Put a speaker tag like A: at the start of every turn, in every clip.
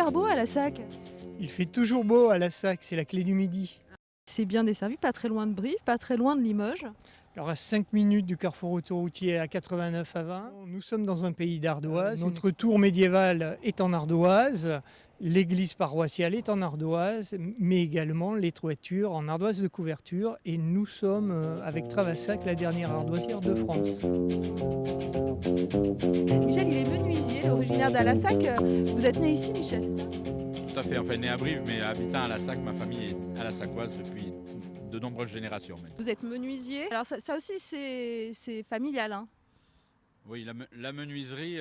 A: super beau à Lassac.
B: Il fait toujours beau à Lassac, c'est la clé du midi.
A: C'est bien desservi, pas très loin de Brive, pas très loin de Limoges.
B: Alors à 5 minutes du carrefour autoroutier à 89 à 20, nous sommes dans un pays d'ardoise. Notre tour médiévale est en ardoise, l'église paroissiale est en ardoise, mais également les toitures en ardoise de couverture. Et nous sommes avec Travassac, la dernière ardoisière de France.
A: Michel, il est menuisier, originaire d'Alassac. Vous êtes né ici, Michel, c'est ça?
C: Tout à fait, enfin né à Brive, mais habitant à Lassac, ma famille est à Lassacquoise depuis de nombreuses générations. Même.
A: Vous êtes menuisier. Alors ça aussi, c'est familial, hein?
C: Oui, la menuiserie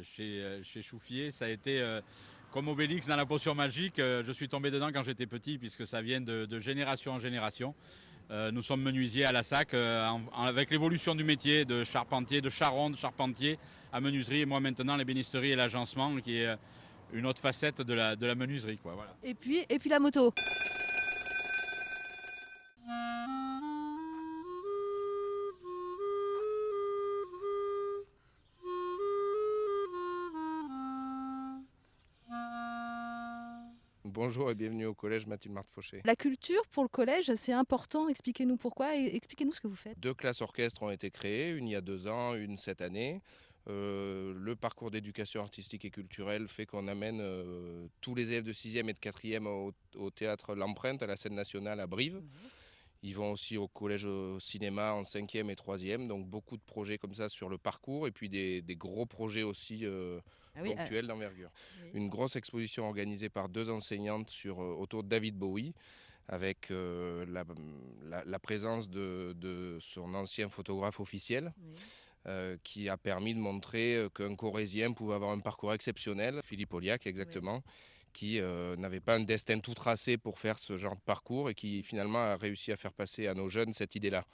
C: chez Chouffier, ça a été comme Obélix dans la potion magique. Je suis tombé dedans quand j'étais petit, puisque ça vient de génération en génération. Nous sommes menuisiers à Lassac, avec l'évolution du métier de charpentier, de charron, de charpentier à menuiserie. Et moi maintenant, l'ébénisterie et l'agencement, qui est une autre facette de la menuiserie. Quoi, voilà.
A: Et puis la moto.
D: Bonjour et bienvenue au collège Mathilde Marthe-Fauché.
A: La culture pour le collège, c'est important. Expliquez-nous pourquoi et expliquez-nous ce que vous faites.
D: 2 classes orchestres ont été créées, une il y a 2 ans, une cette année. Le parcours d'éducation artistique et culturelle fait qu'on amène tous les élèves de 6e et de 4e au théâtre L'Empreinte, à la scène nationale à Brive. Ils vont aussi au collège au cinéma en 5e et 3e, donc beaucoup de projets comme ça sur le parcours et puis des gros projets aussi ponctuels d'envergure.
A: Oui.
D: Une grosse exposition organisée par 2 enseignantes autour de David Bowie, avec la présence de son ancien photographe officiel.
A: Oui.
D: Qui a permis de montrer qu'un Corrézien pouvait avoir un parcours exceptionnel, Philippe Auliac exactement, qui n'avait pas un destin tout tracé pour faire ce genre de parcours et qui finalement a réussi à faire passer à nos jeunes cette idée-là.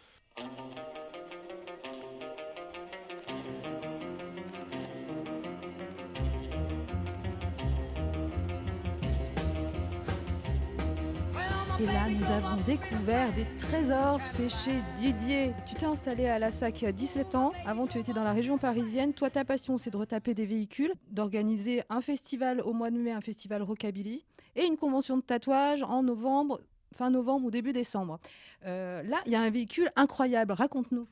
A: Et là, nous avons découvert des trésors. C'est chez Didier. Tu t'es installé à Lassac à 17 ans. Avant, tu étais dans la région parisienne. Toi, ta passion, c'est de retaper des véhicules, d'organiser un festival au mois de mai, un festival Rockabilly, et une convention de tatouage en novembre, fin novembre ou début décembre. Là, il y a un véhicule incroyable. Raconte-nous.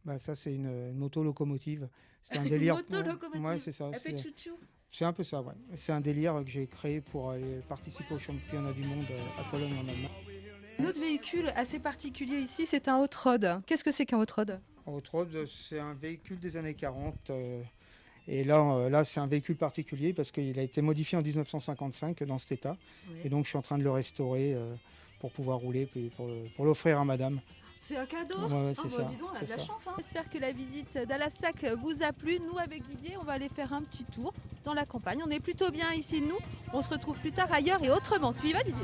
B: Bah, ça c'est une moto-locomotive. C'est un délire.
A: Une moto-locomotive.
B: Ouais, c'est ça.
A: Elle fait chouchou.
B: C'est un peu ça, ouais. C'est un délire que j'ai créé pour aller participer au championnat du monde à Cologne en Allemagne.
A: Un autre véhicule assez particulier ici, c'est un hot rod. Qu'est-ce que c'est qu'un hot rod?
B: Un hot rod, c'est un véhicule des années 40. Et là, c'est un véhicule particulier parce qu'il a été modifié en 1955 dans cet état.
A: Oui.
B: Et donc, je suis en train de le restaurer pour pouvoir rouler, puis pour l'offrir à madame.
A: C'est un cadeau.
B: Ouais, c'est ça.
A: Dis donc, on a de la
B: ça.
A: chance. J'espère que la visite d'Alassac vous a plu. Nous, avec Didier, on va aller faire un petit tour dans la campagne. On est plutôt bien ici, nous. On se retrouve plus tard ailleurs et autrement. Tu y vas, Didier?